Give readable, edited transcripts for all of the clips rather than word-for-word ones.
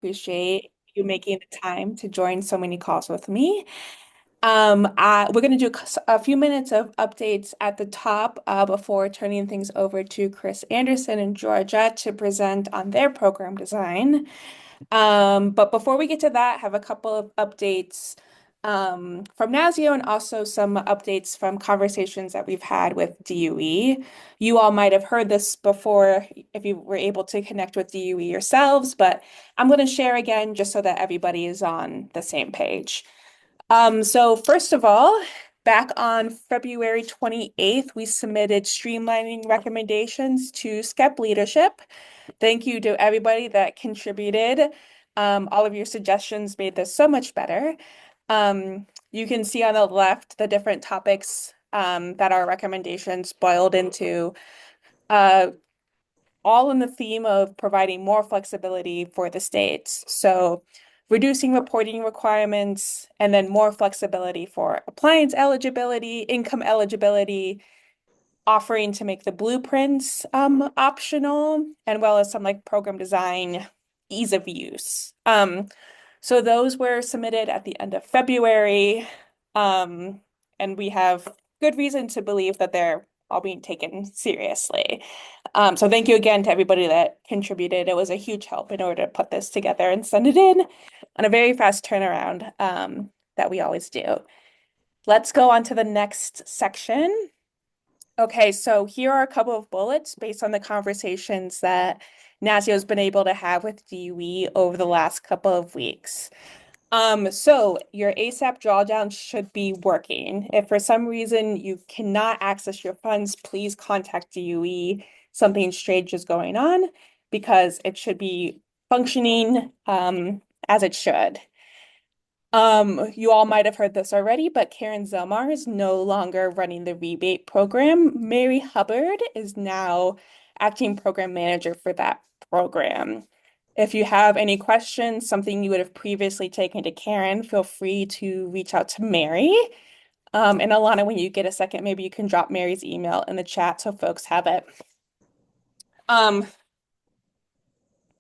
Appreciate you making the time to join so many calls with me. We're going to do a few minutes of updates at the top before turning things over to Kris Anderson and Georgia to present on their program design. But before we get to that, I have a couple of updates from NASEO and also some updates from conversations that we've had with DOE. You all might have heard this before if you were able to connect with DOE yourselves, but I'm going to share again just so that everybody is on the same page. So first of all, back on February 28th, we submitted streamlining recommendations to SCEP leadership. Thank you to everybody that contributed. All of your suggestions made this so much better. You can see on the left the different topics that our recommendations boiled into, uh, all in the theme of providing more flexibility for the states. So reducing reporting requirements and then more flexibility for appliance eligibility, income eligibility, offering to make the blueprints optional, and well as some like program design, ease of use. So those were submitted at the end of February, and we have good reason to believe that they're all being taken seriously. So thank you again to everybody that contributed. It was a huge help in order to put this together and send it in on a very fast turnaround that we always do. Let's go on to the next section. Okay, so here are a couple of bullets based on the conversations that NASEO has been able to have with DOE over the last couple of weeks. So your ASAP drawdown should be working. If for some reason you cannot access your funds, please contact DOE. Something strange is going on because it should be functioning as it should. You all might have heard this already, but Karen Zelmar is no longer running the rebate program. Mary Hubbard is now acting program manager for that program. If you have any questions, something you would have previously taken to Karen, feel free to reach out to Mary. And Alana, when you get a second, maybe you can drop Mary's email in the chat so folks have it.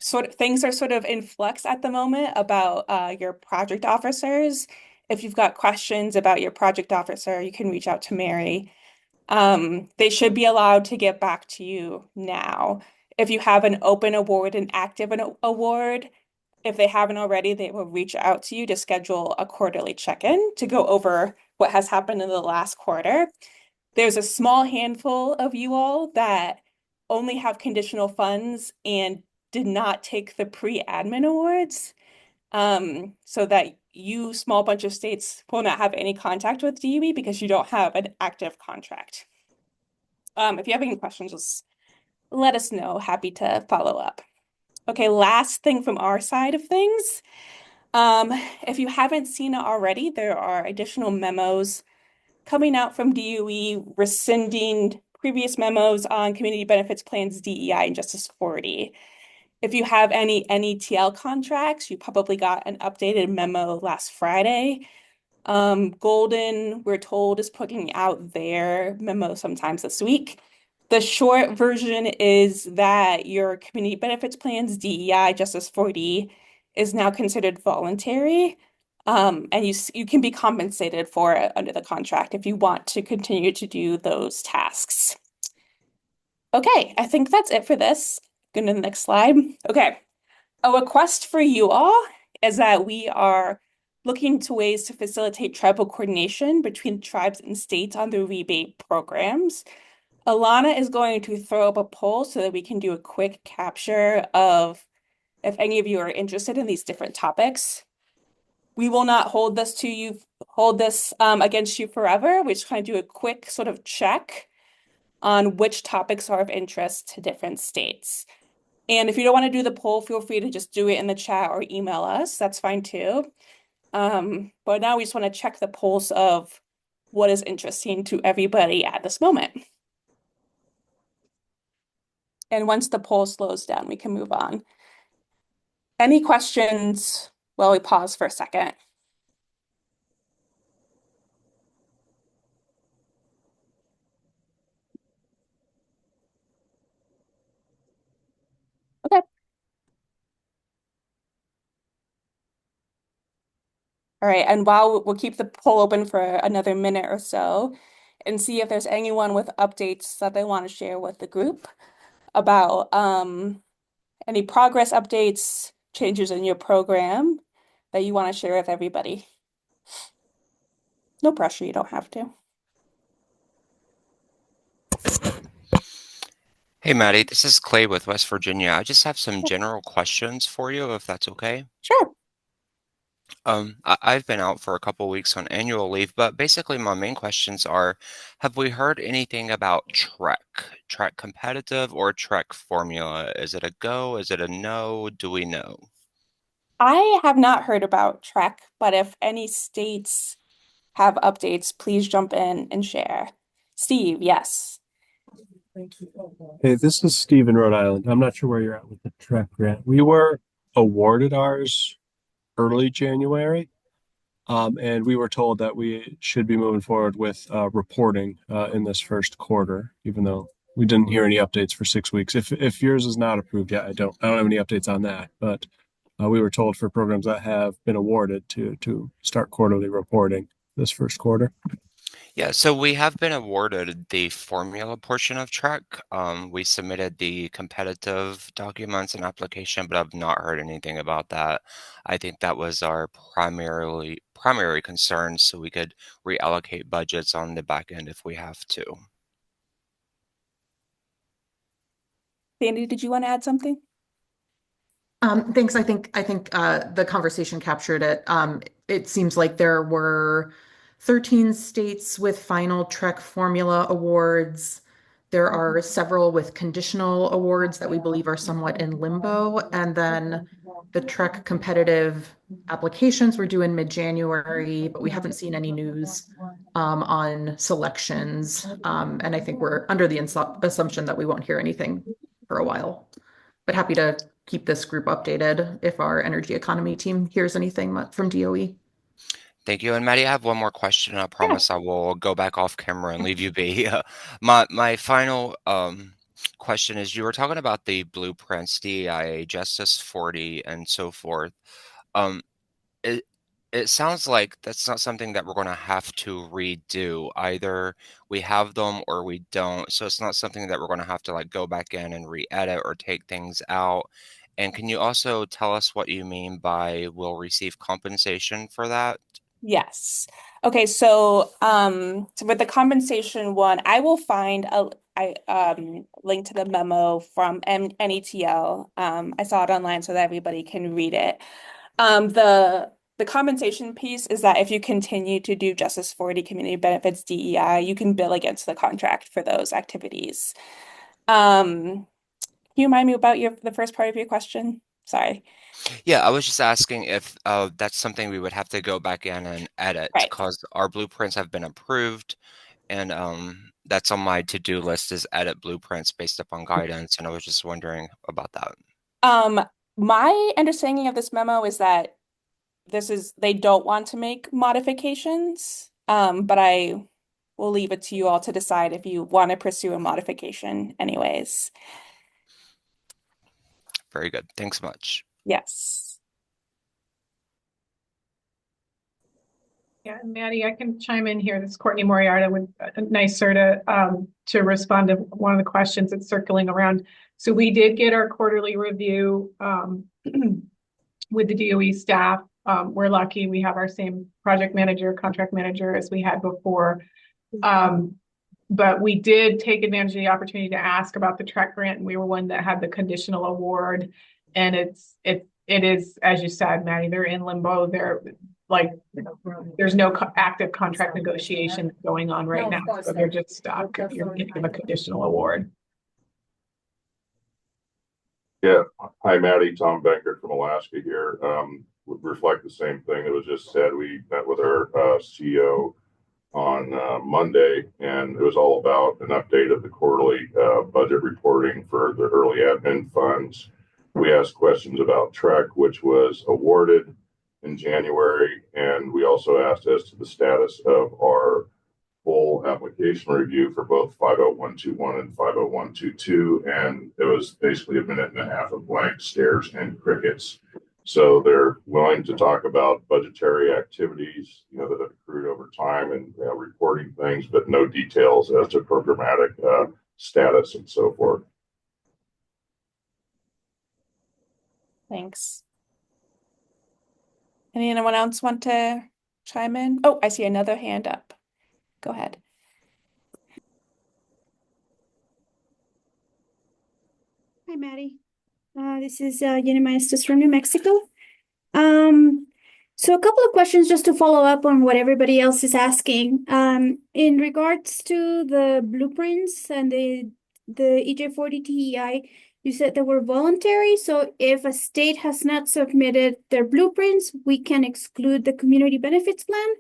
Sort of things are sort of in flux at the moment about your project officers. If you've got questions about your project officer, you can reach out to Mary. They should be allowed to get back to you now. If you have an open award, an active award, if they haven't already, they will reach out to you to schedule a quarterly check-in to go over what has happened in the last quarter. There's a small handful of you all that only have conditional funds and did not take the pre-admin awards, so that you, small bunch of states, will not have any contact with DOE because you don't have an active contract. If you have any questions, just let us know. Happy to follow up. Okay, last thing from our side of things. If you haven't seen it already, there are additional memos coming out from DOE rescinding previous memos on community benefits plans, DEI, and Justice 40. If you have any NETL contracts, you probably got an updated memo last Friday. Golden, we're told, is putting out their memo sometimes this week. The short version is that your community benefits plans, DEI, Justice 40, is now considered voluntary. And you can be compensated for it under the contract if you want to continue to do those tasks. Okay, I think that's it for this. Go to the next slide. Okay, a request for you all is that we are looking to ways to facilitate tribal coordination between tribes and states on the rebate programs. Alana is going to throw up a poll so that we can do a quick capture of if any of you are interested in these different topics. We will not hold this against you forever. We're just going to do a quick sort of check on which topics are of interest to different states. And if you don't want to do the poll, feel free to just do it in the chat or email us. That's fine too. But now we just want to check the pulse of what is interesting to everybody at this moment. And once the poll slows down, we can move on. Any questions while we pause for a second? Okay. All right, and while we'll keep the poll open for another minute or so and see if there's anyone with updates that they want to share with the group about any progress updates, changes in your program that you want to share with everybody. No pressure, you don't have to. Hey Maddie, this is Clay with West Virginia. I just have some general questions for you, if that's okay. Sure. I've been out for a couple weeks on annual leave, but basically my main questions are, have we heard anything about Trek competitive or Trek formula? Is it a go? Is it a no? Do we know? I have not heard about Trek, but if any states have updates, please jump in and share. Steve, yes. Hey, this is Steve in Rhode Island. I'm not sure where you're at with the Trek grant. We were awarded ours early January, and we were told that we should be moving forward with reporting in this first quarter, even though we didn't hear any updates for 6 weeks. If yours is not approved yet, I don't have any updates on that. But we were told for programs that have been awarded to start quarterly reporting this first quarter. Yeah, so we have been awarded the formula portion of Trek. We submitted the competitive documents and application, but I've not heard anything about that. I think that was our primary concern, so we could reallocate budgets on the back end if we have to. Sandy, did you want to add something? Thanks. I think the conversation captured it. It seems like there were 13 states with final Trek formula awards. There are several with conditional awards that we believe are somewhat in limbo. And then the Trek competitive applications were due in mid-January, but we haven't seen any news on selections. And I think we're under the assumption that we won't hear anything for a while. But happy to keep this group updated if our energy economy team hears anything from DOE. Thank you. And Maddie, I have one more question, and I Yeah. promise I will go back off camera and leave you be. My final question is, you were talking about the blueprints, DEIA, Justice 40, and so forth. Um, it it sounds like that's not something that we're going to have to redo. Either we have them or we don't. So it's not something that we're going to have to like go back in and re-edit or take things out. And can you also tell us what you mean by we'll receive compensation for that? Yes. Okay, so with the compensation one, I will find a link to the memo from NETL. I saw it online so that everybody can read it. The compensation piece is that if you continue to do Justice 40 Community Benefits DEI, you can bill against the contract for those activities. Can you remind me about the first part of your question? Sorry. Yeah, I was just asking if that's something we would have to go back in and edit Right. because our blueprints have been approved, and that's on my to-do list is edit blueprints based upon guidance, and I was just wondering about that. Um, my understanding of this memo is that they don't want to make modifications, but I will leave it to you all to decide if you want to pursue a modification anyways. Very good. Thanks much. Yes. Yeah, Maddie, I can chime in here. This is Courtney Moriarty with NYSERDA to respond to one of the questions that's circling around. So we did get our quarterly review with the DOE staff. We're lucky we have our same project manager, contract manager as we had before. But we did take advantage of the opportunity to ask about the Trek grant, and we were one that had the conditional award. And it is, as you said, Maddie, they're in limbo. They're like, there's no active contract negotiations going on right now. So they're just stuck if you're getting a conditional award. Yeah. Hi, Maddie. Tom Benkert from Alaska here. Would reflect the same thing that was just said. We met with our CEO on Monday, and it was all about an update of the quarterly budget reporting for the early admin funds. We asked questions about Trek, which was awarded in January, and we also asked as to the status of our full application review for both 50121 and 50122, and it was basically a minute and a half of blank stares and crickets. So they're willing to talk about budgetary activities, that have accrued over time and reporting things, but no details as to programmatic status and so forth. Thanks. Anyone else want to chime in? Oh, I see another hand up. Go ahead. Hi, Maddie. This is Jenny Maestas from New Mexico. So a couple of questions just to follow up on what everybody else is asking. In regards to the blueprints and the EJ40 TEI, you said they were voluntary. So if a state has not submitted their blueprints, we can exclude the community benefits plan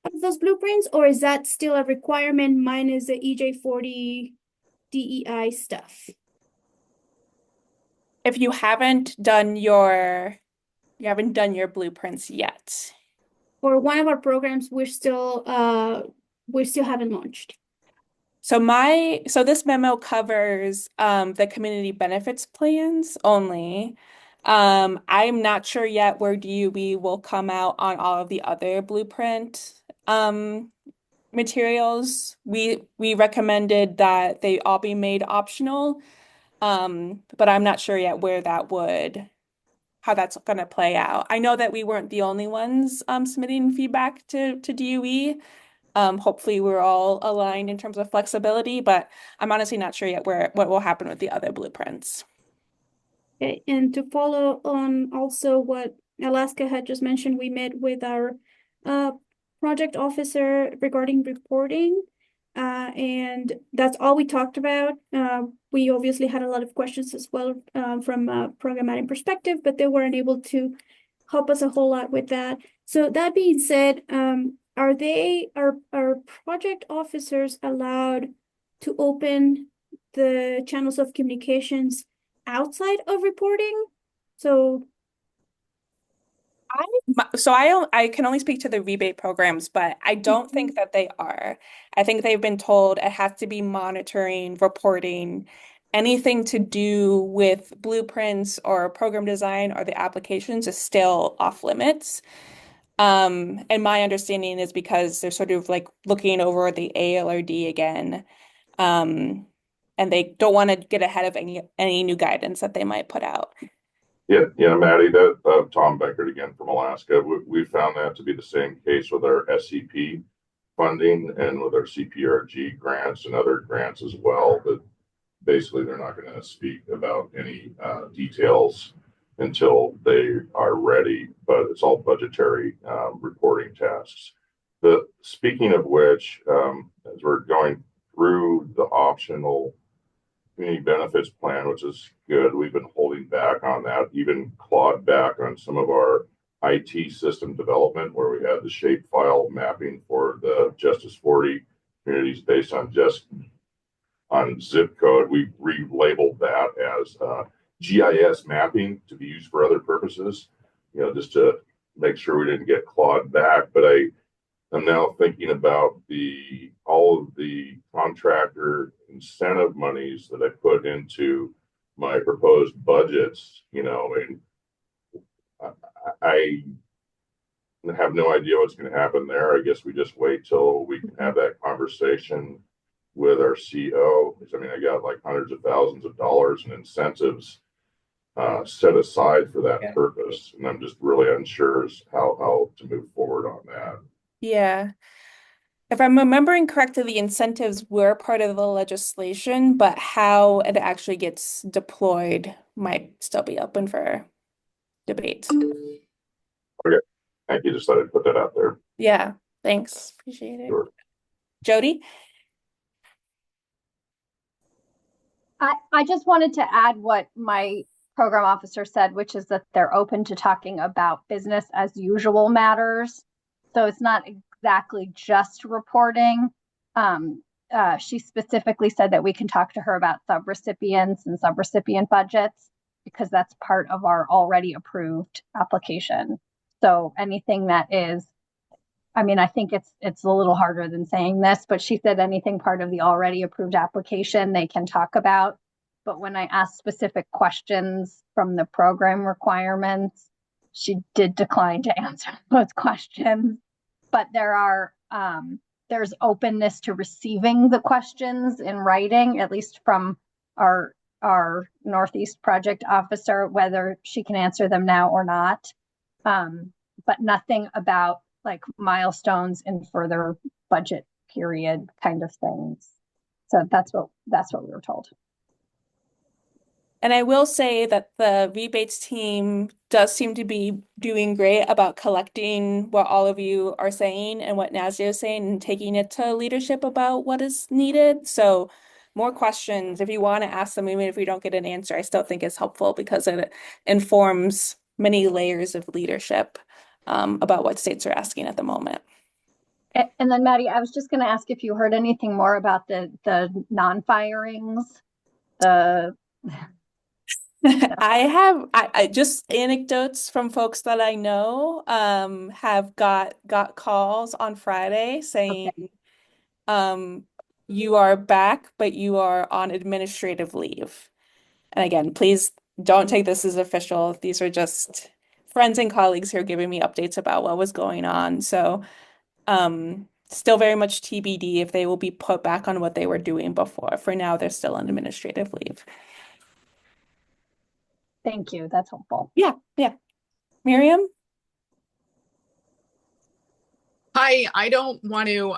of those blueprints, or is that still a requirement minus the EJ40 DEI stuff? If you haven't done your blueprints yet. For one of our programs, we still haven't launched. So this memo covers the community benefits plans only. I'm not sure yet where DUE will come out on all of the other blueprint materials. We recommended that they all be made optional. But I'm not sure yet how that's going to play out. I know that we weren't the only ones submitting feedback to DOE. Hopefully we're all aligned in terms of flexibility, but I'm honestly not sure yet what will happen with the other blueprints. Okay, and to follow on also what Alaska had just mentioned, we met with our project officer regarding reporting. And that's all we talked about. We obviously had a lot of questions as well from a programmatic perspective, but they weren't able to help us a whole lot with that. So that being said, are project officers allowed to open the channels of communications outside of reporting? I can only speak to the rebate programs, but I don't think that they are. I think they've been told it has to be monitoring, reporting, anything to do with blueprints or program design or the applications is still off limits. And my understanding is because they're sort of like looking over the ALRD again. And they don't want to get ahead of any new guidance that they might put out. Yeah, Maddie, that Tom Beckert again from Alaska. We found that to be the same case with our SCP funding and with our CPRG grants and other grants as well. That basically they're not going to speak about any details until they are ready. But it's all budgetary reporting tasks. Speaking of which, as we're going through the optional community benefits plan, which is good. We've been holding back on that, even clawed back on some of our IT system development where we had the shape file mapping for the Justice 40 communities based on zip code. We relabeled that as GIS mapping to be used for other purposes, just to make sure we didn't get clawed back. But I'm now thinking about all of the contractor incentive monies that I put into my proposed budgets, and I have no idea what's going to happen there. I guess we just wait till we can have that conversation with our CO. Because I got like hundreds of thousands of dollars in incentives set aside for that purpose, and I'm just really unsure as how to move forward on that. Yeah. If I'm remembering correctly, the incentives were part of the legislation, but how it actually gets deployed might still be open for debate. Okay. Thank you. Just thought I'd put that out there. Yeah. Thanks. Appreciate it. Sure. Jody? I just wanted to add what my program officer said, which is that they're open to talking about business as usual matters. So it's not exactly just reporting. She specifically said that we can talk to her about subrecipients and subrecipient budgets because that's part of our already approved application. So anything that is, I think it's a little harder than saying this, but she said anything part of the already approved application they can talk about. But when I asked specific questions from the program requirements, she did decline to answer those questions. But there's openness to receiving the questions in writing, at least from our Northeast project officer, whether she can answer them now or not. But nothing about like milestones in further budget period kind of things. So that's what we were told. And I will say that the rebates team does seem to be doing great about collecting what all of you are saying and what NASEO is saying and taking it to leadership about what is needed. So more questions, if you want to ask them, even if we don't get an answer, I still think it's helpful because it informs many layers of leadership about what states are asking at the moment. And then Maddie, I was just going to ask if you heard anything more about the non-firings. I just anecdotes from folks that I know have got calls on Friday saying you are back, but you are on administrative leave. And again, please don't take this as official. These are just friends and colleagues who are giving me updates about what was going on. So still very much TBD if they will be put back on what they were doing before. For now, they're still on administrative leave. Thank you. That's helpful. Yeah. Miriam? Hi, I don't want to,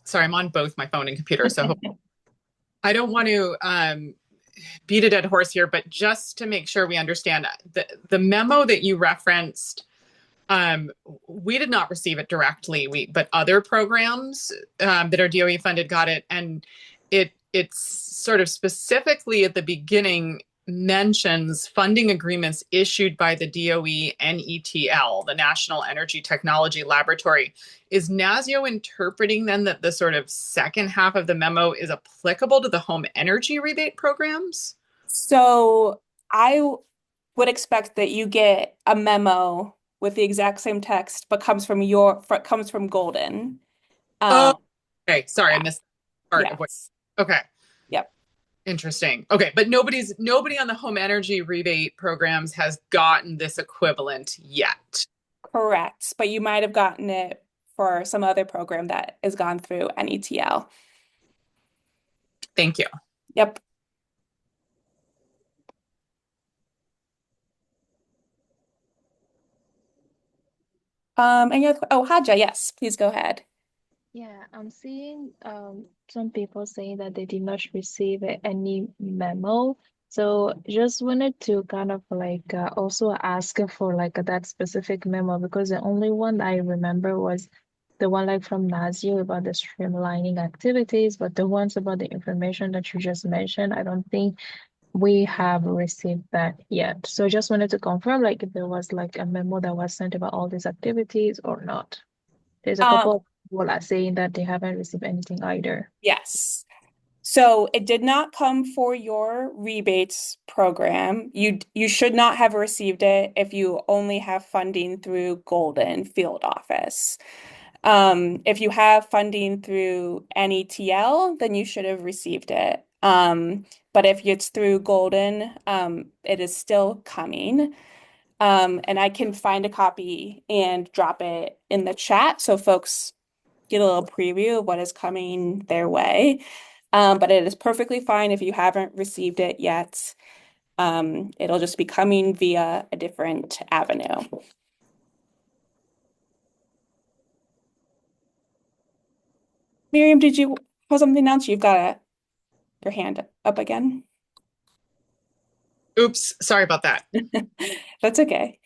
sorry, I'm on both my phone and computer, so I don't want to beat a dead horse here, but just to make sure we understand, the memo that you referenced, we did not receive it directly, but other programs that are DOE funded got it, and it's sort of specifically at the beginning mentions funding agreements issued by the DOE NETL, the National Energy Technology Laboratory. Is NASEO interpreting then that the sort of second half of the memo is applicable to the home energy rebate programs? So I would expect that you get a memo with the exact same text, but comes from Golden. Okay, sorry, I missed part of what. Yes. Okay. Yep. Interesting. Okay, but nobody on the home energy rebate programs has gotten this equivalent yet. Correct. But you might have gotten it for some other program that has gone through NETL. Thank you. Yep. Haja, yes, please go ahead. Yeah, I'm seeing some people saying that they did not receive any memo. So just wanted to kind of like also ask for like that specific memo, because the only one I remember was the one like from NASEO about the streamlining activities, but the ones about the information that you just mentioned, I don't think we have received that yet. So just wanted to confirm like if there was like a memo that was sent about all these activities or not. There's a couple of people are saying that they haven't received anything either. Yes. So it did not come for your rebates program. You should not have received it if you only have funding through Golden Field Office. If you have funding through NETL, then you should have received it. But if it's through Golden, it is still coming. And I can find a copy and drop it in the chat so folks get a little preview of what is coming their way. But it is perfectly fine if you haven't received it yet. It'll just be coming via a different avenue. Miriam, did you have something else? You've got your hand up again. Oops, sorry about that. That's okay.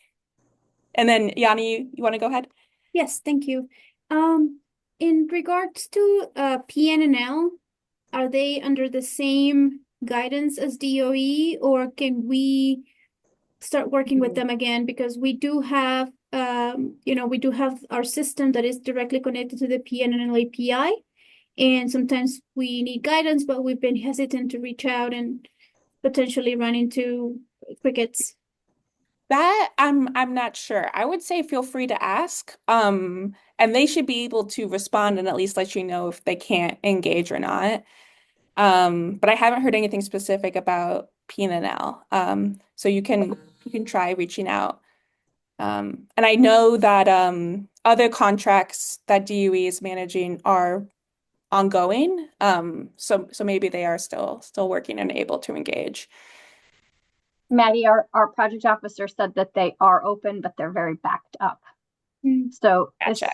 And then Yanni, you want to go ahead? Yes, thank you. In regards to PNNL, are they under the same guidance as DOE, or can we start working with them again? Because we do have, we do have our system that is directly connected to the PNNL API, and sometimes we need guidance, but we've been hesitant to reach out and potentially run into crickets. That I'm not sure. I would say feel free to ask. And they should be able to respond and at least let you know if they can't engage or not. But I haven't heard anything specific about PNNL. So you can try reaching out And I know that other contracts that DOE is managing are ongoing. So maybe they are still working and able to engage. Maddie, our project officer said that they are open, but they're very backed up. So Gotcha.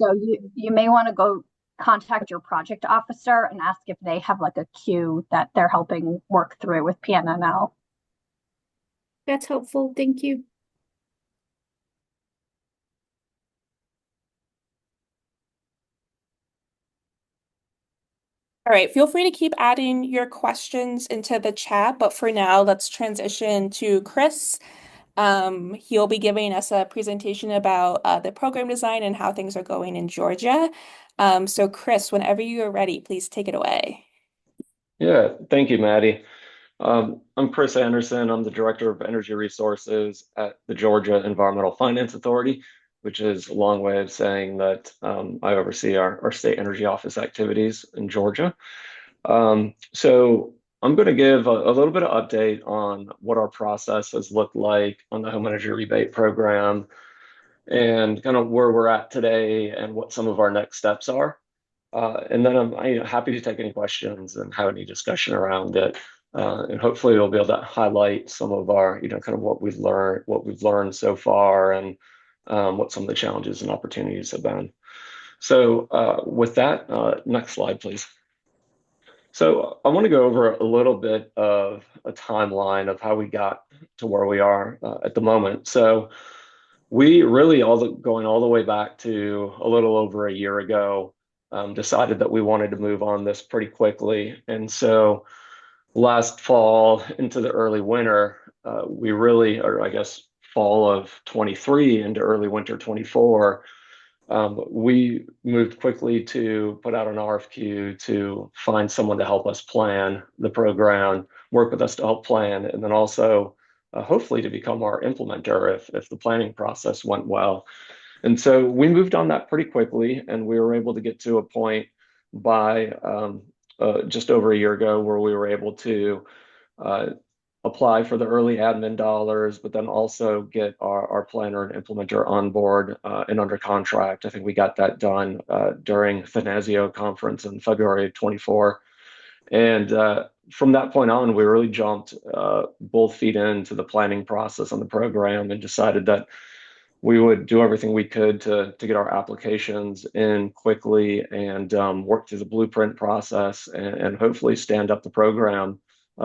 you may want to go contact your project officer and ask if they have like a queue that they're helping work through with PNNL. That's helpful. Thank you. All right, feel free to keep adding your questions into the chat, but for now, let's transition to Kris. He'll be giving us a presentation about the program design and how things are going in Georgia. So Kris, whenever you are ready, please take it away. Yeah, thank you, Maddie. I'm Kris Anderson. I'm the Director of Energy Resources at the Georgia Environmental Finance Authority, which is a long way of saying that I oversee our state energy office activities in Georgia. So I'm going to give a little bit of update on what our process has looked like on the home energy rebate program and kind of where we're at today and what some of our next steps are. And then I'm happy to take any questions and have any discussion around it. And hopefully we'll be able to highlight some of our, kind of what we've learned so far and what some of the challenges and opportunities have been. So with that, next slide, please. So I want to go over a little bit of a timeline of how we got to where we are at the moment. So we really going all the way back to a little over a year ago, decided that we wanted to move on this pretty quickly. And so last fall into the early winter, we really, or I guess fall of 23 into early winter 24, we moved quickly to put out an RFQ to find someone to help us plan the program, work with us to help plan, and then also hopefully to become our implementer if the planning process went well. And so we moved on that pretty quickly, and we were able to get to a point by just over a year ago where we were able to apply for the early admin dollars, but then also get our planner and implementer on board and under contract. I think we got that done during the NASEO conference in February of 24. And from that point on, we really jumped both feet into the planning process on the program and decided that we would do everything we could to get our applications in quickly and work through the blueprint process and hopefully stand up the program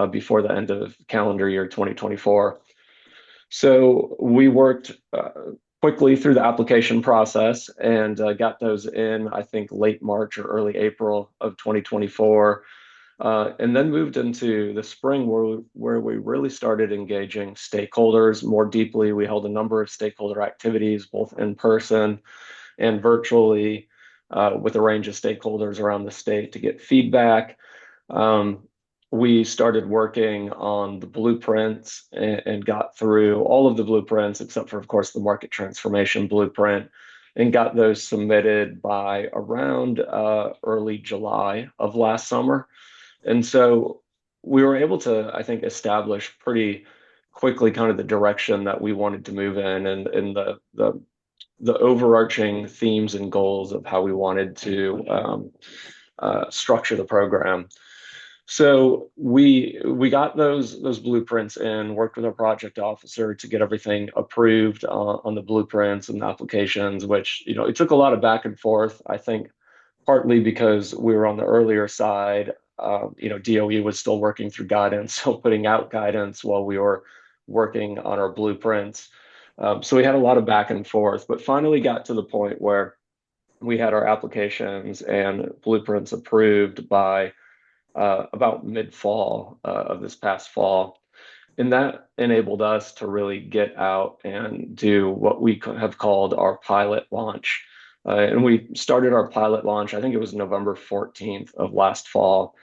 before the end of calendar year 2024. So we worked quickly through the application process and got those in, I think, late March or early April of 2024. And then moved into the spring where we really started engaging stakeholders more deeply. We held a number of stakeholder activities, both in person and virtually, with a range of stakeholders around the state to get feedback. We started working on the blueprints and got through all of the blueprints, except for, of course, the market transformation blueprint, and got those submitted by around early July of last summer. And so we were able to, I think, establish pretty quickly kind of the direction that we wanted to move in and the overarching themes and goals of how we wanted to structure the program. So we got those blueprints in, worked with our project officer to get everything approved on the blueprints and the applications, which, it took a lot of back and forth, I think, partly because we were on the earlier side. DOE was still working through guidance, still putting out guidance while we were working on our blueprints. So we had a lot of back and forth, but finally got to the point where we had our applications and blueprints approved by about mid-fall of this past fall. And that enabled us to really get out and do what we have called our pilot launch. And we started our pilot launch, I think it was November 14th of last fall.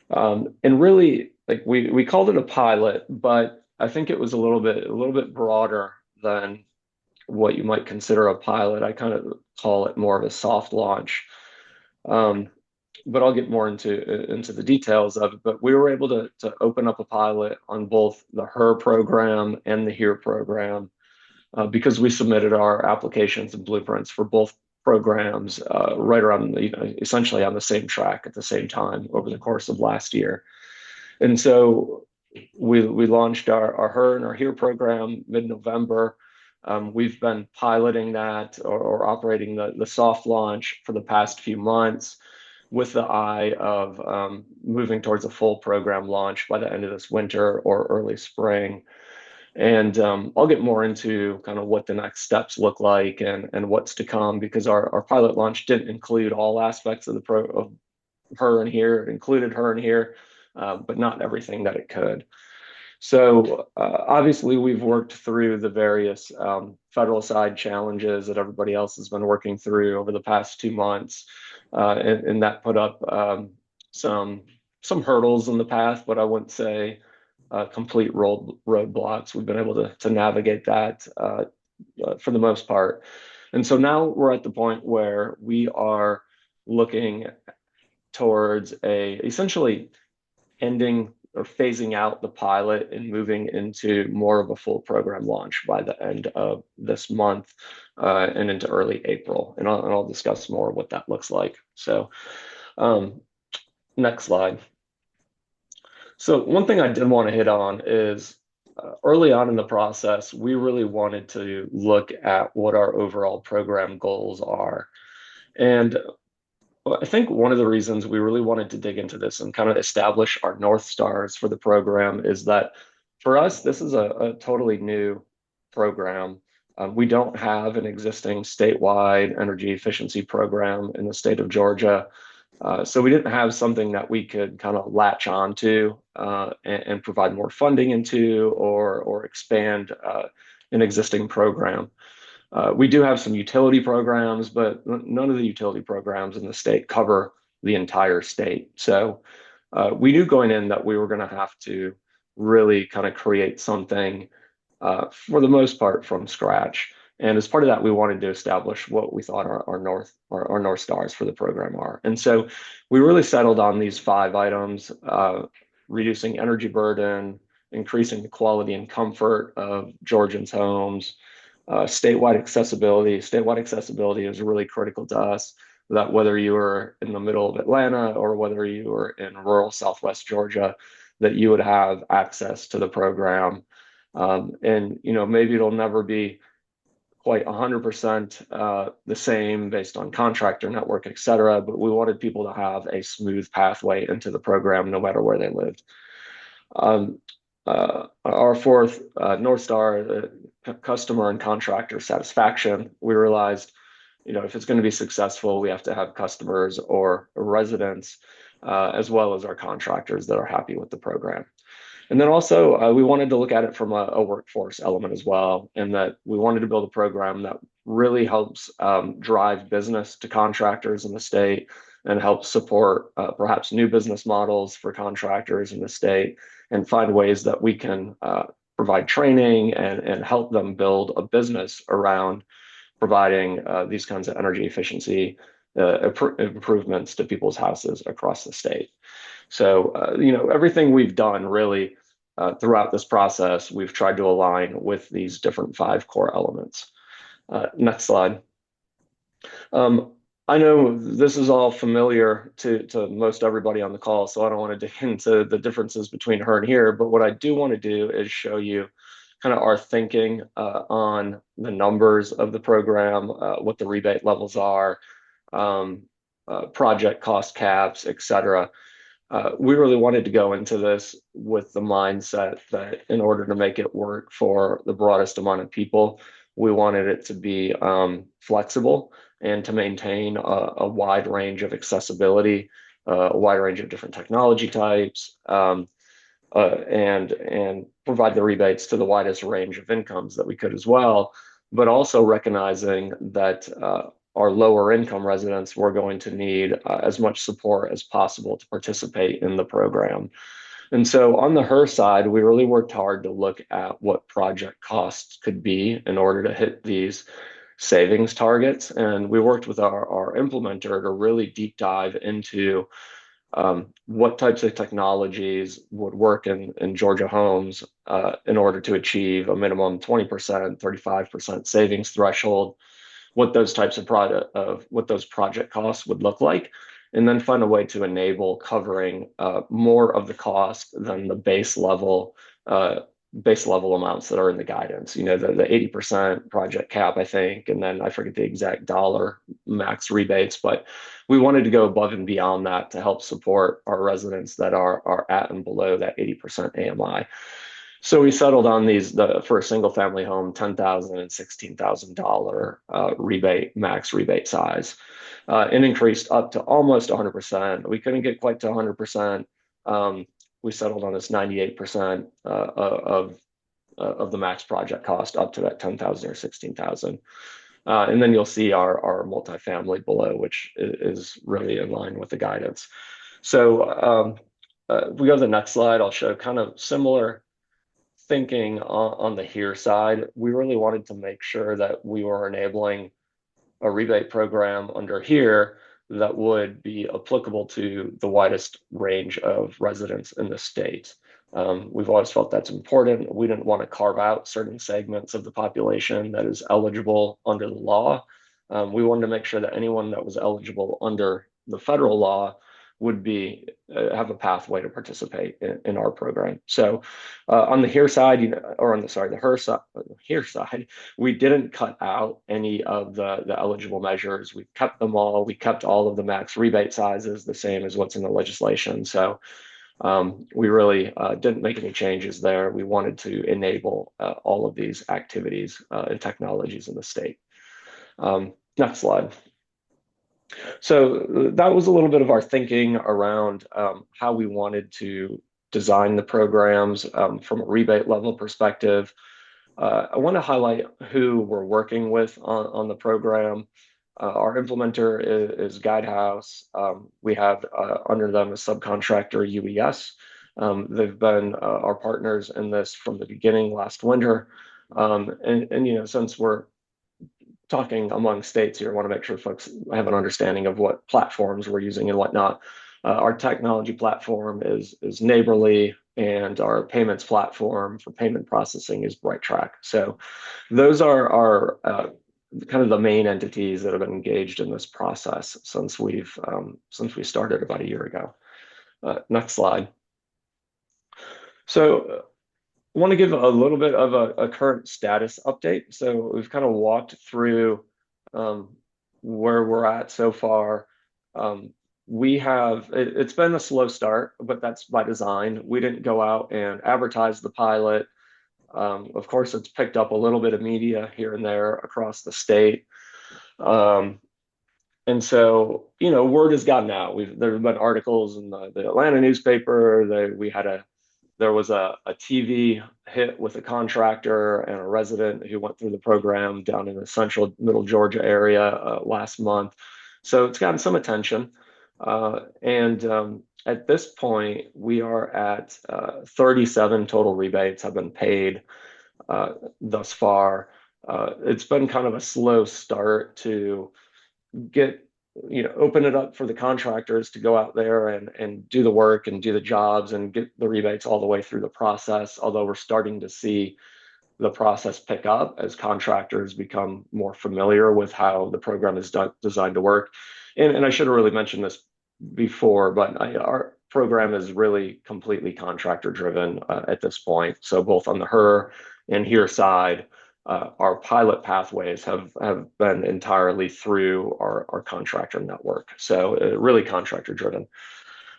And really, like we called it a pilot, but I think it was a little bit broader than what you might consider a pilot. I kind of call it more of a soft launch. But I'll get more into the details of it. But we were able to open up a pilot on both the HEEHR program and the HEEHR program because we submitted our applications and blueprints for both programs right around, essentially on the same track at the same time over the course of last year. And so we launched our HEEHR and our HEEHR program mid-November. We've been piloting that or operating the soft launch for the past few months with the eye of moving towards a full program launch by the end of this winter or early spring. And I'll get more into kind of what the next steps look like and what's to come, because our pilot launch didn't include all aspects of of HEEHR and HEEHR. It included HEEHR and HEEHR, but not everything that it could. So obviously we've worked through the various federal side challenges that everybody else has been working through over the past 2 months, and that put up some hurdles in the path, but I wouldn't say complete roadblocks. We've been able to navigate that for the most part. And so now we're at the point where we are looking towards essentially ending or phasing out the pilot and moving into more of a full program launch by the end of this month and into early April. And I'll discuss more what that looks like. So next slide. So one thing I did want to hit on is early on in the process, we really wanted to look at what our overall program goals are. And I think one of the reasons we really wanted to dig into this and kind of establish our North Stars for the program is that for us, this is a totally new program. We don't have an existing statewide energy efficiency program in the state of Georgia. So we didn't have something that we could kind of latch onto and provide more funding into or expand an existing program. We do have some utility programs, but none of the utility programs in the state cover the entire state. So we knew going in that we were going to have to really kind of create something for the most part from scratch. And as part of that, we wanted to establish what we thought our North Stars for the program are. And so we really settled on these 5 items: reducing energy burden, increasing the quality and comfort of Georgians' homes, statewide accessibility. Statewide accessibility is really critical to us, that whether you are in the middle of Atlanta or whether you are in rural Southwest Georgia, that you would have access to the program. And, maybe it'll never be quite 100% the same based on contractor network, et cetera, but we wanted people to have a smooth pathway into the program no matter where they lived. Our 4th North Star, customer and contractor satisfaction. We realized, if it's going to be successful, we have to have customers or residents, as well as our contractors that are happy with the program. And then also, we wanted to look at it from a workforce element as well, and that we wanted to build a program that really helps drive business to contractors in the state and help support perhaps new business models for contractors in the state, and find ways that we can provide training and help them build a business around providing these kinds of energy efficiency improvements to people's houses across the state. So, everything we've done really throughout this process, we've tried to align with these different 5 core elements. Next slide. I know this is all familiar to most everybody on the call, so I don't want to dig into the differences between HEEHR and HEEHR, but what I do want to do is show you kind of our thinking on the numbers of the program, what the rebate levels are, project cost caps, et cetera. We really wanted to go into this with the mindset that in order to make it work for the broadest amount of people, we wanted it to be flexible and to maintain a wide range of accessibility, a wide range of different technology types, and provide the rebates to the widest range of incomes that we could as well, but also recognizing that our lower income residents were going to need as much support as possible to participate in the program. And so on the HEEHR side, we really worked hard to look at what project costs could be in order to hit these savings targets. And we worked with our implementer to really deep dive into what types of technologies would work in Georgia homes in order to achieve a minimum 20%, 35% savings threshold, what those types of what those project costs would look like, and then find a way to enable covering more of the cost than the base level amounts that are in the guidance. You know, the 80% project cap, I think, and then I forget the exact dollar max rebates, but we wanted to go above and beyond that to help support our residents that are at and below that 80% AMI. So we settled on these for a single family home, $10,000 and $16,000 max rebate size. It increased up to almost 100%. We couldn't get quite to 100%. We settled on this 98% of the max project cost up to that 10,000 or 16,000. And then you'll see our multifamily below, which is really in line with the guidance. So if we go to the next slide, I'll show kind of similar thinking on the HEEHR side. We really wanted to make sure that we were enabling a rebate program under HEEHR that would be applicable to the widest range of residents in the state. We've always felt that's important. We didn't want to carve out certain segments of the population that is eligible under the law. We wanted to make sure that anyone that was eligible under the federal law would have a pathway to participate in our program. So on the HEEHR side, the HEEHR side, we didn't cut out any of the eligible measures. We kept them all. We kept all of the max rebate sizes the same as what's in the legislation. So we really didn't make any changes there. We wanted to enable all of these activities and technologies in the state. Next slide. So that was a little bit of our thinking around how we wanted to design the programs from a rebate level perspective. I want to highlight who we're working with on the program. Our implementer is Guidehouse. We have under them a subcontractor, UES. They've been our partners in this from the beginning last winter. And you know, since we're talking among states here, I want to make sure folks have an understanding of what platforms we're using and whatnot. Our technology platform is Neighborly, and our payments platform for payment processing is BrightTrack. So those are kind of the main entities that have been engaged in this process since we started about a year ago. Next slide. So I want to give a little bit of a current status update. So we've kind of walked through where we're at so far. It's been a slow start, but that's by design. We didn't go out and advertise the pilot. Of course, it's picked up a little bit of media here and there across the state. And so, you know, word has gotten out. There have been articles in the Atlanta newspaper. There was a TV hit with a contractor and a resident who went through the program down in the central middle Georgia area last month. So it's gotten some attention. And at this point, we are at 37 total rebates have been paid thus far. It's been kind of a slow start to open it up for the contractors to go out there and do the work and do the jobs and get the rebates all the way through the process. Although we're starting to see the process pick up as contractors become more familiar with how the program is designed to work. And I should have really mentioned this before, but our program is really completely contractor driven at this point. So both on the HEEHR and HEEHR side, our pilot pathways have been entirely through our contractor network. So really contractor driven.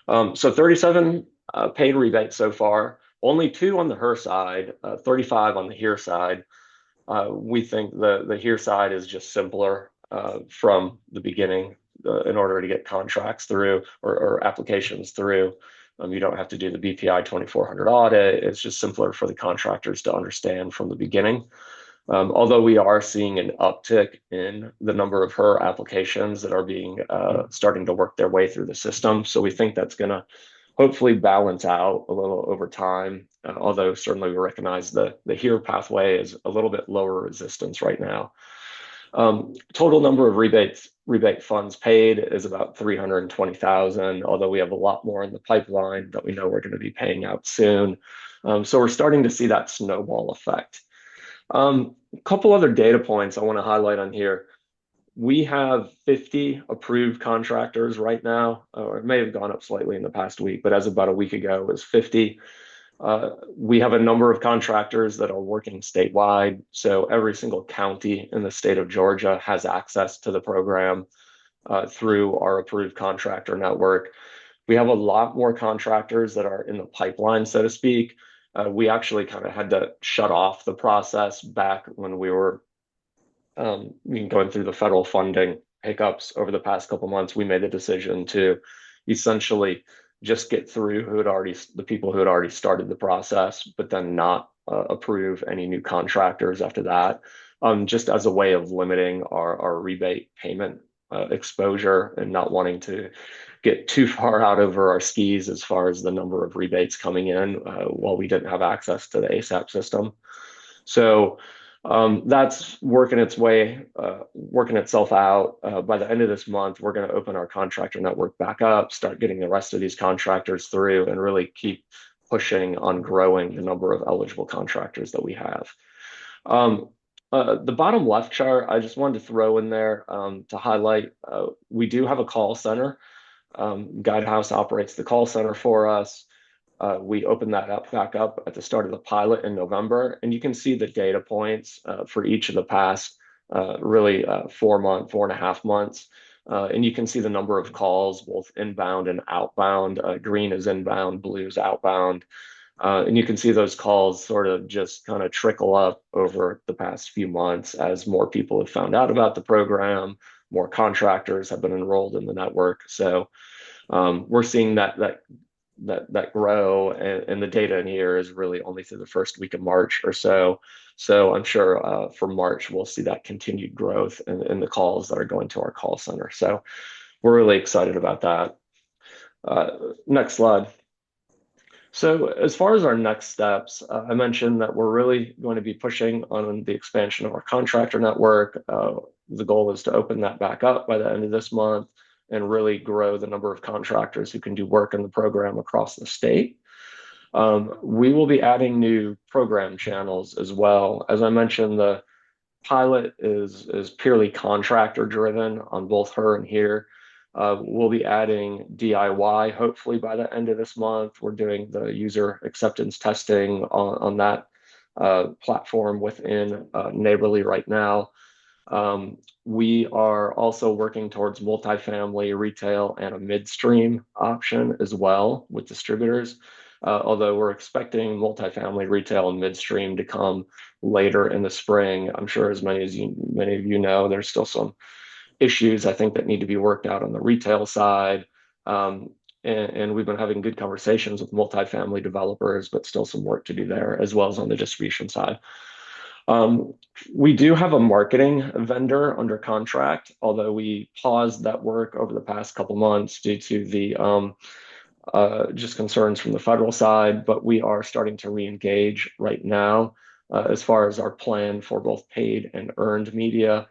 So 37 paid rebates so far, only 2 on the HEEHR side, 35 on the HEEHR side. We think the HEEHR side is just simpler from the beginning in order to get contracts through or applications through. You don't have to do the BPI 2400 audit. It's just simpler for the contractors to understand from the beginning. Although we are seeing an uptick in the number of HEEHR applications that are starting to work their way through the system. So we think that's going to hopefully balance out a little over time. Although certainly we recognize the HEEHR pathway is a little bit lower resistance right now. Total number of rebate funds paid is about 320,000, although we have a lot more in the pipeline that we know we're going to be paying out soon. So we're starting to see that snowball effect. A couple other data points I want to highlight on here. We have 50 approved contractors right now, or it may have gone up slightly in the past week, but as about a week ago, it was 50. We have a number of contractors that are working statewide. So every single county in the state of Georgia has access to the program through our approved contractor network. We have a lot more contractors that are in the pipeline, so to speak. We actually kind of had to shut off the process back when we were going through the federal funding hiccups over the past couple months. We made the decision to essentially just get through the people who had already started the process, but then not approve any new contractors after that, just as a way of limiting our rebate payment exposure and not wanting to get too far out over our skis as far as the number of rebates coming in while we didn't have access to the ASAP system. So that's working itself out. By the end of this month, we're going to open our contractor network back up, start getting the rest of these contractors through, and really keep pushing on growing the number of eligible contractors that we have. The bottom left chart, I just wanted to throw in there to highlight, we do have a call center. Guidehouse operates the call center for us. We opened that back up at the start of the pilot in November, and you can see the data points for each of the past 4.5 months. And you can see the number of calls, both inbound and outbound. Green is inbound, blue is outbound. And you can see those calls sort of just kind of trickle up over the past few months as more people have found out about the program, more contractors have been enrolled in the network. So we're seeing that grow, and the data in here is really only through the first week of March or so. So I'm sure for March, we'll see that continued growth in the calls that are going to our call center. So we're really excited about that. Next slide. So as far as our next steps, I mentioned that we're really going to be pushing on the expansion of our contractor network. The goal is to open that back up by the end of this month and really grow the number of contractors who can do work in the program across the state. We will be adding new program channels as well. As I mentioned, the pilot is purely contractor driven on both HEEHR and HEEHR. We'll be adding DIY hopefully by the end of this month. We're doing the user acceptance testing on that platform within Neighborly right now. We are also working towards multifamily retail and a midstream option as well with distributors. Although we're expecting multifamily retail and midstream to come later in the spring. I'm sure as many of you know, there's still some issues I think that need to be worked out on the retail side. And we've been having good conversations with multifamily developers, but still some work to do there as well as on the distribution side. We do have a marketing vendor under contract, although we paused that work over the past couple months due to the just concerns from the federal side, but we are starting to re-engage right now as far as our plan for both paid and earned media.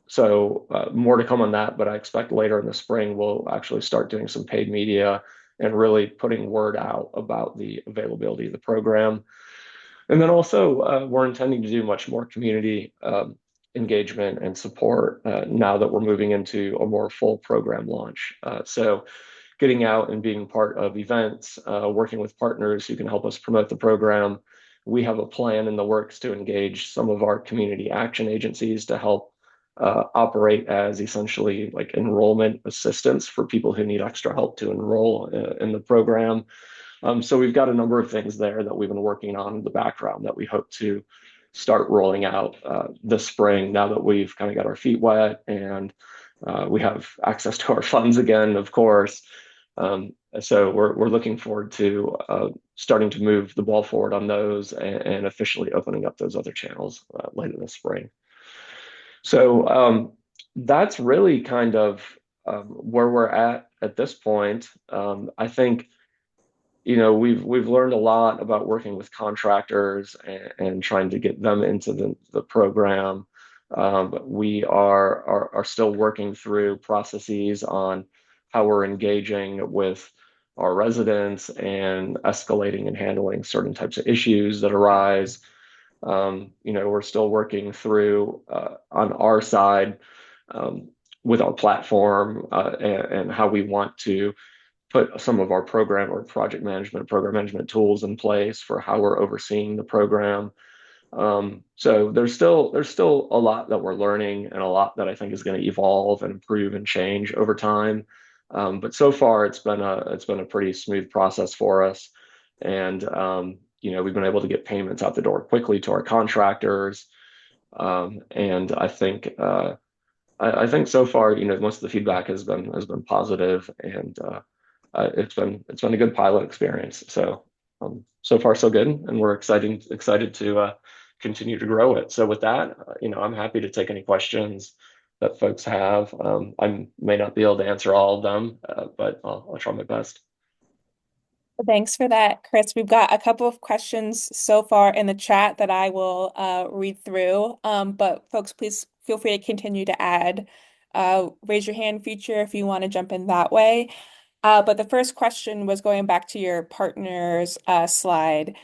So more to come on that, but I expect later in the spring, we'll actually start doing some paid media and really putting word out about the availability of the program. And then also, we're intending to do much more community engagement and support now that we're moving into a more full program launch. So getting out and being part of events, working with partners who can help us promote the program. We have a plan in the works to engage some of our community action agencies to help operate as essentially like enrollment assistance for people who need extra help to enroll in the program. So we've got a number of things there that we've been working on in the background that we hope to start rolling out this spring now that we've kind of got our feet wet and we have access to our funds again, of course. So we're looking forward to starting to move the ball forward on those and officially opening up those other channels later this spring. So that's really kind of where we're at this point. I think we've learned a lot about working with contractors and trying to get them into the program. We are still working through processes on how we're engaging with our residents and escalating and handling certain types of issues that arise. We're still working through on our side with our platform and how we want to put some of our program or program management tools in place for how we're overseeing the program. So there's still a lot that we're learning and a lot that I think is going to evolve and improve and change over time. But so far it's been a pretty smooth process for us, and we've been able to get payments out the door quickly to our contractors. And I think so far, most of the feedback has been positive, and it's been a good pilot experience. So so far so good, and we're excited to continue to grow it. So with that, I'm happy to take any questions that folks have. I may not be able to answer all of them, but I'll try my best. Thanks for that, Kris. We've got a couple of questions so far in the chat that I will read through. But folks, please feel free to continue to add. Raise your hand feature if you want to jump in that way. But the first question was going back to your partners slide.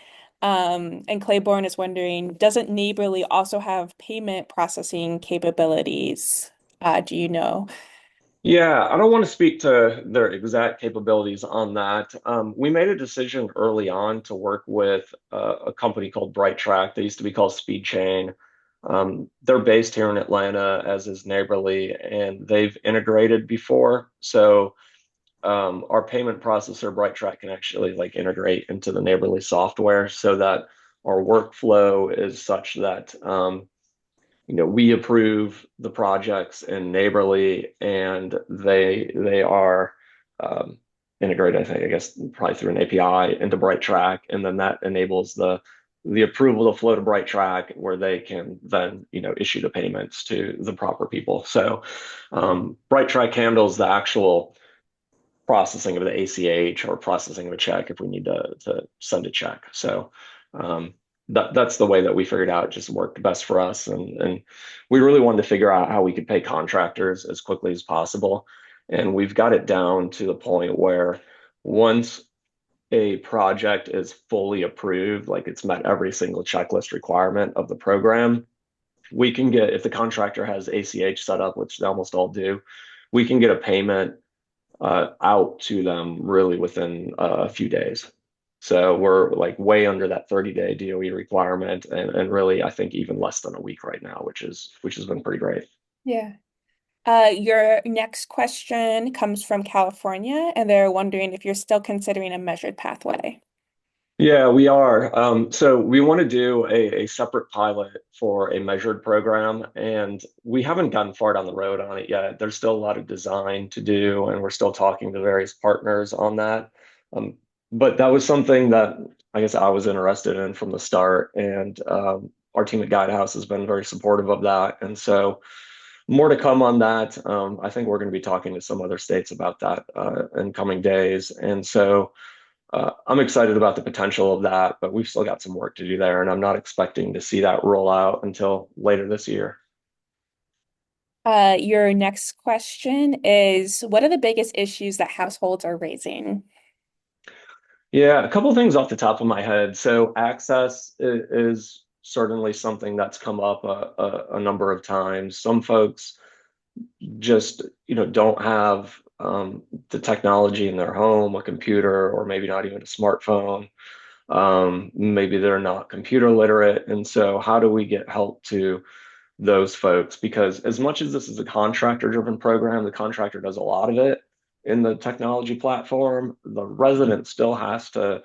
And Claiborne is wondering, doesn't Neighborly also have payment processing capabilities? Do you know? Yeah, I don't want to speak to their exact capabilities on that. We made a decision early on to work with a company called BrightTrack. They used to be called Speed Chain. They're based here in Atlanta, as is Neighborly, and they've integrated before. So our payment processor, BrightTrack, can actually integrate into the Neighborly software so that our workflow is such that we approve the projects in Neighborly, and they are integrated, I guess, probably through an API into BrightTrack, and then that enables the approval to flow to BrightTrack, where they can then issue the payments to the proper people. So BrightTrack handles the actual processing of the ACH or processing of a check if we need to send a check. So that's the way that we figured out just worked best for us. And we really wanted to figure out how we could pay contractors as quickly as possible. And we've got it down to the point where once a project is fully approved, like it's met every single checklist requirement of the program, we can get, if the contractor has ACH set up, which they almost all do, we can get a payment out to them really within a few days. So we're way under that 30-day DOE requirement, and really I think even less than a week right now, which has been pretty great. Yeah. Your next question comes from California, and they're wondering if you're still considering a measured pathway. Yeah, we are. So we want to do a separate pilot for a measured program, and we haven't gotten far down the road on it yet. There's still a lot of design to do, and we're still talking to various partners on that. But that was something that I guess I was interested in from the start, and our team at Guidehouse has been very supportive of that. And so more to come on that. I think we're going to be talking to some other states about that in coming days. And so I'm excited about the potential of that, but we've still got some work to do there, and I'm not expecting to see that roll out until later this year. Your next question is, what are the biggest issues that households are raising? Yeah, a couple of things off the top of my head. So access is certainly something that's come up a number of times. Some folks just don't have the technology in their home, a computer, or maybe not even a smartphone. Maybe they're not computer literate. And so how do we get help to those folks? Because as much as this is a contractor-driven program, the contractor does a lot of it in the technology platform. The resident still has to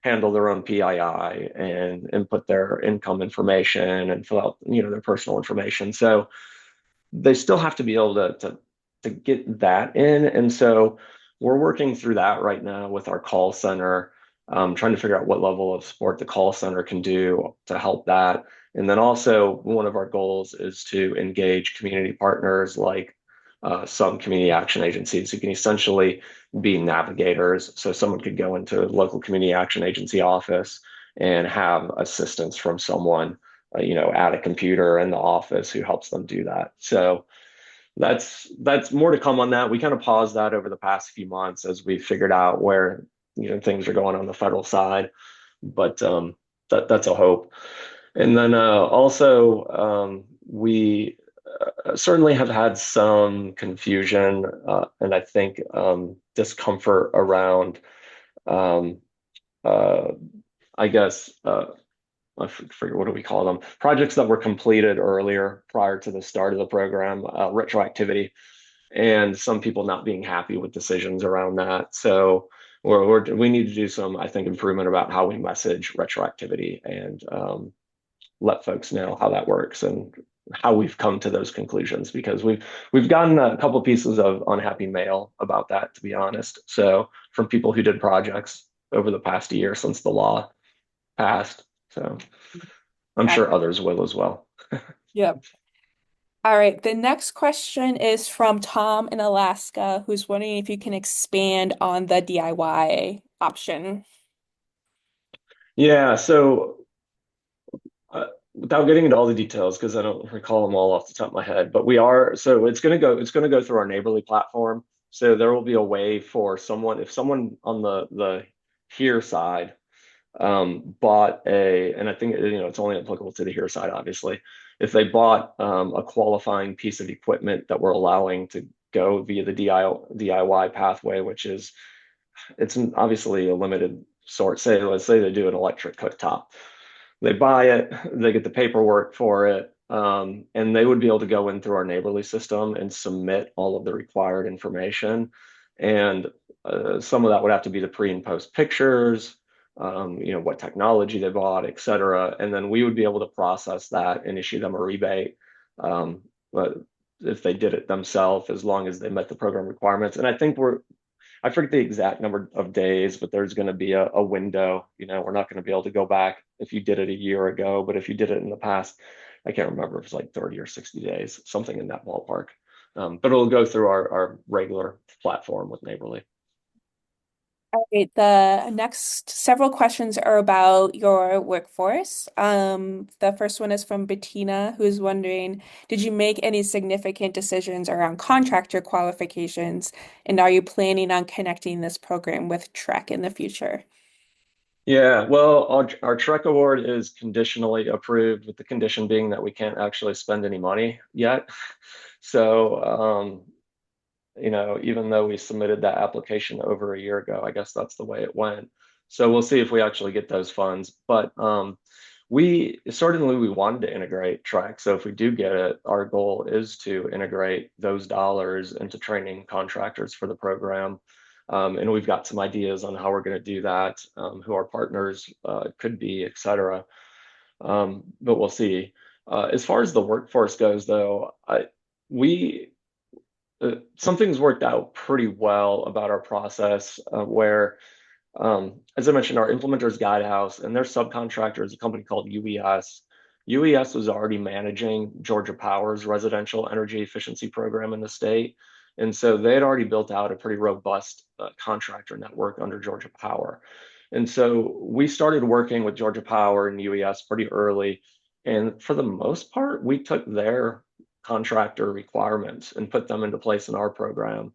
handle their own PII and input their income information and fill out their personal information. So they still have to be able to get that in. And so we're working through that right now with our call center, trying to figure out what level of support the call center can do to help that. And then also one of our goals is to engage community partners like some community action agencies who can essentially be navigators. So someone could go into a local community action agency office and have assistance from someone add a computer in the office who helps them do that. So that's more to come on that. We kind of paused that over the past few months as we figured out where things are going on the federal side, but that's a hope. And then also we certainly have had some confusion and I think discomfort around um, I guess I forget, what do we call them? Projects that were completed earlier prior to the start of the program, retroactivity, and some people not being happy with decisions around that. So we need to do some, I think, improvement about how we message retroactivity and let folks know how that works and how we've come to those conclusions, because we've gotten a couple pieces of unhappy mail about that, to be honest. So from people who did projects over the past year since the law passed. So I'm Got sure it. others will as well. Yep. All right. The next question is from Tom in Alaska, who's wondering if you can expand on the DIY option. Yeah, so without getting into all the details, because I don't recall them all off the top of my head, but so it's gonna go through our Neighborly platform. So there will be a way for someone, if someone on the here side bought and I think it's only applicable to the here side, obviously. If they bought a qualifying piece of equipment that we're allowing to go via the DIY pathway, which is it's obviously a limited sort. Let's say they do an electric cooktop. They buy it, they get the paperwork for it, and they would be able to go in through our Neighborly system and submit all of the required information. And some of that would have to be the pre and post pictures, what technology they bought, et cetera. And then we would be able to process that and issue them a rebate. But if they did it themselves, as long as they met the program requirements. And I forget the exact number of days, but there's going to be a window. We're not going to be able to go back if you did it a year ago, but if you did it in the past, I can't remember if it's like 30 or 60 days, something in that ballpark. But it'll go through our regular platform with Neighborly. All right, the next several questions are about your workforce. The first one is from Bettina, who's wondering, did you make any significant decisions around contractor qualifications, and are you planning on connecting this program with Trek in the future? Yeah, well, our Trek award is conditionally approved, with the condition being that we can't actually spend any money yet. So, even though we submitted that application over a year ago, I guess that's the way it went. So we'll see if we actually get those funds. But we wanted to integrate Trek. So if we do get it, our goal is to integrate those dollars into training contractors for the program. And we've got some ideas on how we're going to do that, who our partners could be, et cetera. But we'll see. As far as the workforce goes, though, something's worked out pretty well about our process, where, as I mentioned, our implementers guidehouse and their subcontractor is a company called UES. UES was already managing Georgia Power's residential energy efficiency program in the state. And so they had already built out a pretty robust contractor network under Georgia Power. And so we started working with Georgia Power and UES pretty early. And for the most part, we took their contractor requirements and put them into place in our program,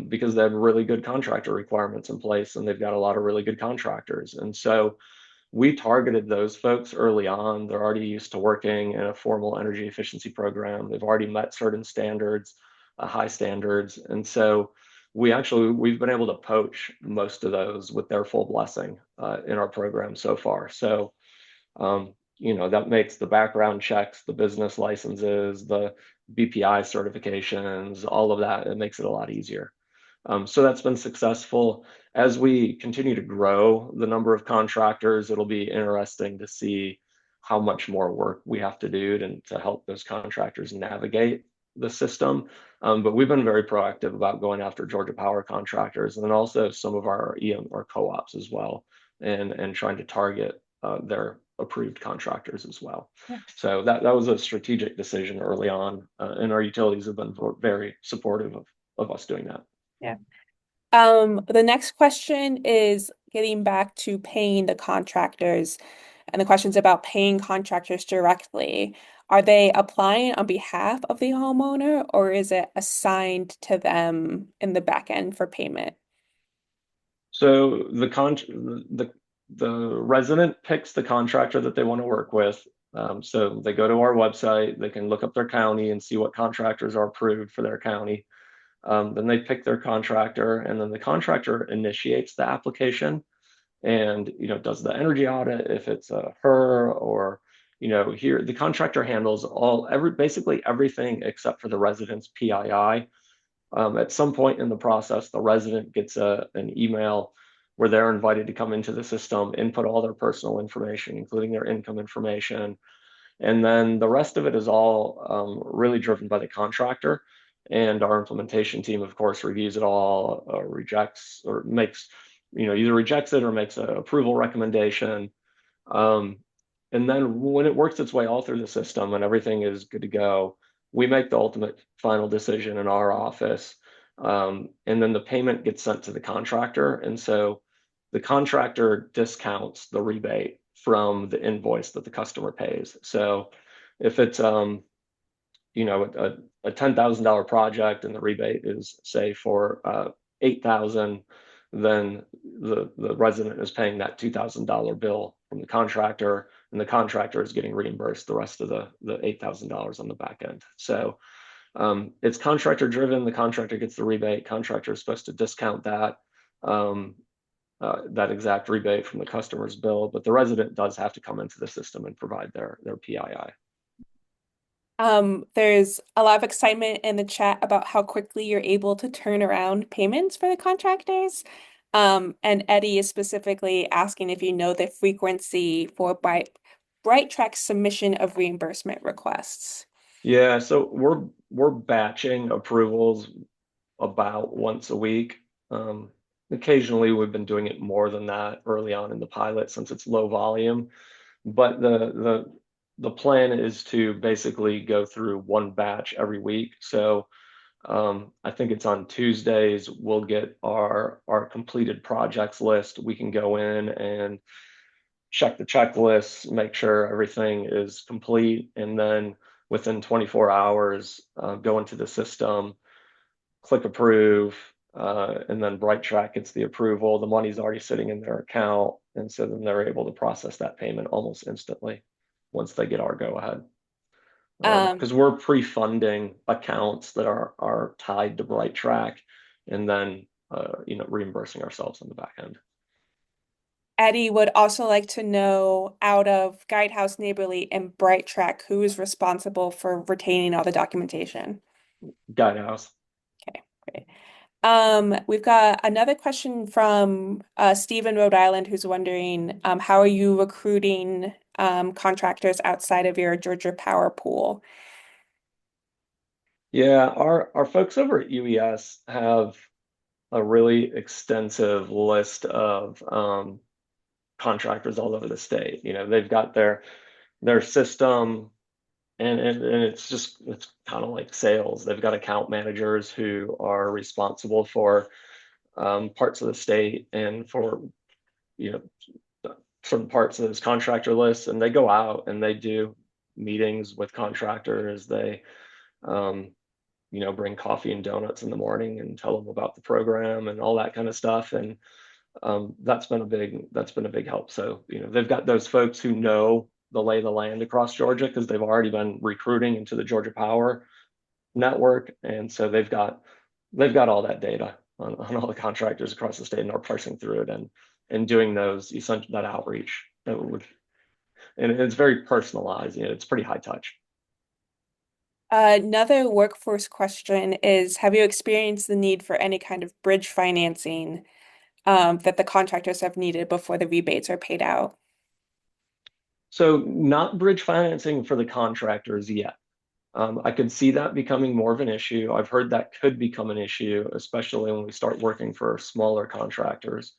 because they have really good contractor requirements in place and they've got a lot of really good contractors. And so we targeted those folks early on. They're already used to working in a formal energy efficiency program. They've already met certain standards, high standards. And so we've been able to poach most of those with their full blessing in our program so far. So, that makes the background checks, the business licenses, the BPI certifications, all of that, it makes it a lot easier. So that's been successful. As we continue to grow the number of contractors, it'll be interesting to see how much more work we have to do to help those contractors navigate the system. But we've been very proactive about going after Georgia Power contractors, and then also some of our EM or co-ops as well, and trying to target their approved contractors as well. Yeah. So that was a strategic decision early on, and our utilities have been very supportive of us doing that. Yeah. The next question is getting back to paying the contractors. And the question's about paying contractors directly. Are they applying on behalf of the homeowner, or is it assigned to them in the back end for payment? So the resident picks the contractor that they want to work with. So they go to our website, they can look up their county and see what contractors are approved for their county. Then they pick their contractor, and then the contractor initiates the application and does the energy audit if it's a HEEHR, or here the contractor handles basically everything except for the resident's PII. At some point in the process, the resident gets an email where they're invited to come into the system, input all their personal information, including their income information. And then the rest of it is all really driven by the contractor. And our implementation team, of course, reviews it all, rejects or makes, either rejects it or makes an approval recommendation. And then when it works its way all through the system and everything is good to go, we make the ultimate final decision in our office. And then the payment gets sent to the contractor. And so the contractor discounts the rebate from the invoice that the customer pays. So if it's a $10,000 project and the rebate is, say, for $8,000, then the resident is paying that $2,000 bill from the contractor, and the contractor is getting reimbursed the rest of the $8,000 on the back end. So it's contractor driven. The contractor gets the rebate. Contractor is supposed to discount that exact rebate from the customer's bill, but the resident does have to come into the system and provide their PII. There's a lot of excitement in the chat about how quickly you're able to turn around payments for the contractors. And Eddie is specifically asking if you know the frequency for BrightTrack's submission of reimbursement requests. Yeah, so we're batching approvals about once a week. Occasionally, we've been doing it more than that early on in the pilot since it's low volume. But the plan is to basically go through one batch every week. So I think it's on Tuesdays, we'll get our completed projects list. We can go in and check the checklists, make sure everything is complete, and then within 24 hours, go into the system, click approve, and then BrightTrack gets the approval. The money's already sitting in their account, and so then they're able to process that payment almost instantly once they get our go ahead. Because we're pre-funding accounts that are tied to BrightTrack, and then reimbursing ourselves on the back end. Eddie would also like to know, out of Guidehouse Neighborly and BrightTrack, who is responsible for retaining all the documentation? Guidehouse. Okay, great. We've got another question from Steve in Rhode Island, who's wondering, how are you recruiting contractors outside of your Georgia Power pool? Yeah, our folks over at UES have a really extensive list of contractors all over the state. They've got their system, and it's kind of like sales. They've got account managers who are responsible for parts of the state and for certain parts of this contractor list, and they go out and they do meetings with contractors. They bring coffee and donuts in the morning and tell them about the program and all that kind of stuff. And that's been a big help. So they've got those folks who know the lay of the land across Georgia because they've already been recruiting into the Georgia Power network, and so they've got all that data on all the contractors across the state, and are parsing through it and doing that outreach. And it's very personalized. It's pretty high touch. Another workforce question is, have you experienced the need for any kind of bridge financing that the contractors have needed before the rebates are paid out? So not bridge financing for the contractors yet. I could see that becoming more of an issue. I've heard that could become an issue, especially when we start working for smaller contractors.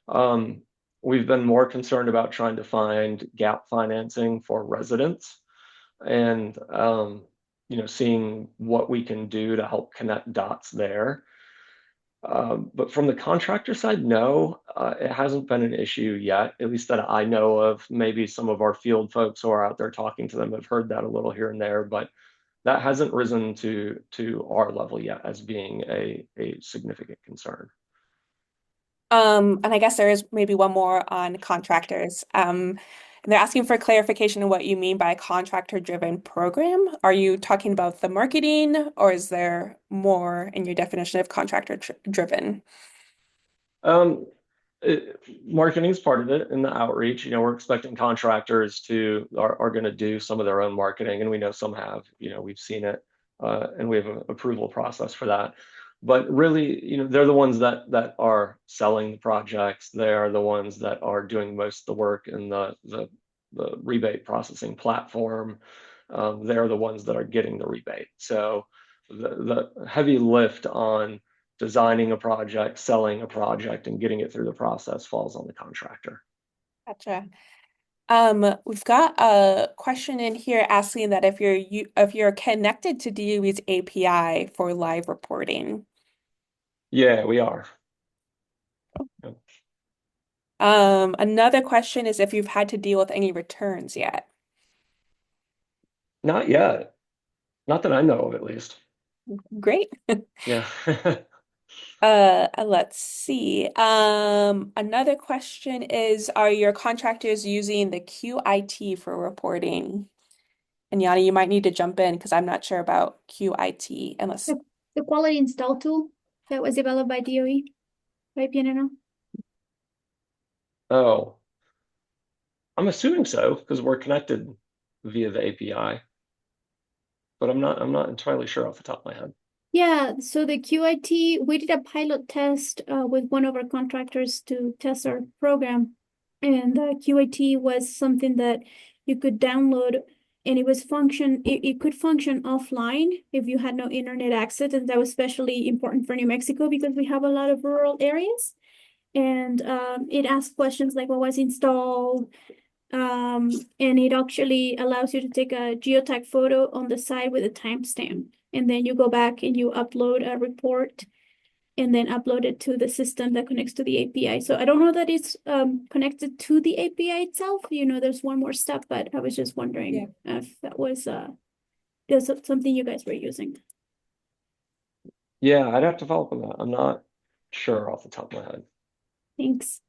We've been more concerned about trying to find gap financing for residents, and seeing what we can do to help connect dots there. But from the contractor side, no, it hasn't been an issue yet, at least that I know of. Maybe some of our field folks who are out there talking to them have heard that a little here and there, but that hasn't risen to our level yet as being a significant concern. And I guess there is maybe one more on contractors. And they're asking for clarification on what you mean by contractor-driven program. Are you talking about the marketing, or is there more in your definition of contractor-driven? Um, Marketing is part of it in the outreach. We're expecting contractors are going to do some of their own marketing, and we know some have. We've seen it, and we have an approval process for that. But really, they're the ones that are selling the projects. They are the ones that are doing most of the work in the rebate processing platform. They're the ones that are getting the rebate. So the heavy lift on designing a project, selling a project, and getting it through the process falls on the contractor. Gotcha. We've got a question in here asking that if you're connected to DOE's API for live reporting. Yeah, we are. Another question is if you've had to deal with any returns yet. Not yet. Not that I know of, at least. Great. Yeah. Let's see. Another question is, are your contractors using the QIT for reporting? And Yanni, you might need to jump in because I'm not sure about QIT unless The quality install tool that was developed by DOE, by PNNL. Oh, I'm assuming so because we're connected via the API, but I'm not entirely sure off the top of my head. Yeah, so the QIT, we did a pilot test with one of our contractors to test our program. And the QIT was something that you could download and it could function offline if you had no internet access. And that was especially important for New Mexico because we have a lot of rural areas. And it asked questions like what was installed, and it actually allows you to take a geotag photo on the side with a timestamp. And then you go back and you upload a report and then upload it to the system that connects to the API. So I don't know that it's connected to the API itself. There's one more step, but I was just wondering if that was something you guys were using. Yeah, I'd have to follow up on that. I'm not sure off the top of my head. Thanks.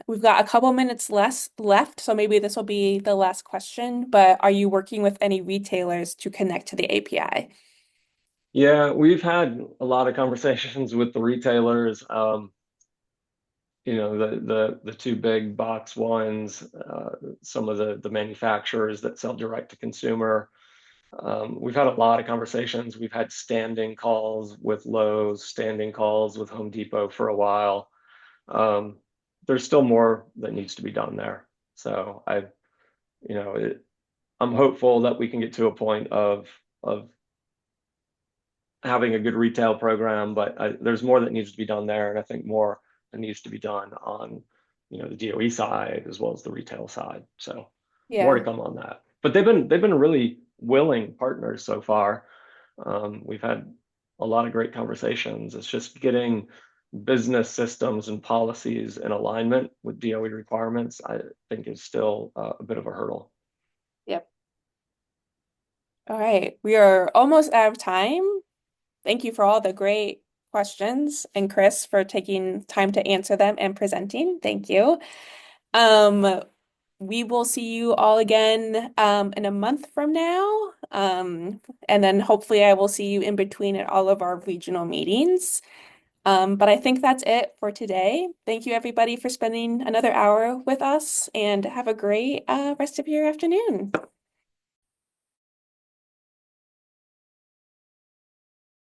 We've got a couple minutes left, so maybe this will be the last question, but are you working with any retailers to connect to the API? Yeah, we've had a lot of conversations with the retailers. The two big box ones, some of the manufacturers that sell direct to consumer. We've had a lot of conversations. We've had standing calls with Lowe's, standing calls with Home Depot for a while. There's still more that needs to be done there. So I'm hopeful that we can get to a point of having a good retail program, but there's more that needs to be done there, and I think more that needs to be done on the DOE side as well as the retail side. So more to come on that. But they've been really willing partners so far. We've had a lot of great conversations. It's just getting business systems and policies in alignment with DOE requirements, I think is still a bit of a hurdle. Yep. All right, we are almost out of time. Thank you for all the great questions, and Kris for taking time to answer them and presenting. Thank you. We will see you all again in a month from now. And then hopefully I will see you in between at all of our regional meetings. But I think that's it for today. Thank you everybody for spending another hour with us, and have a great rest of your afternoon.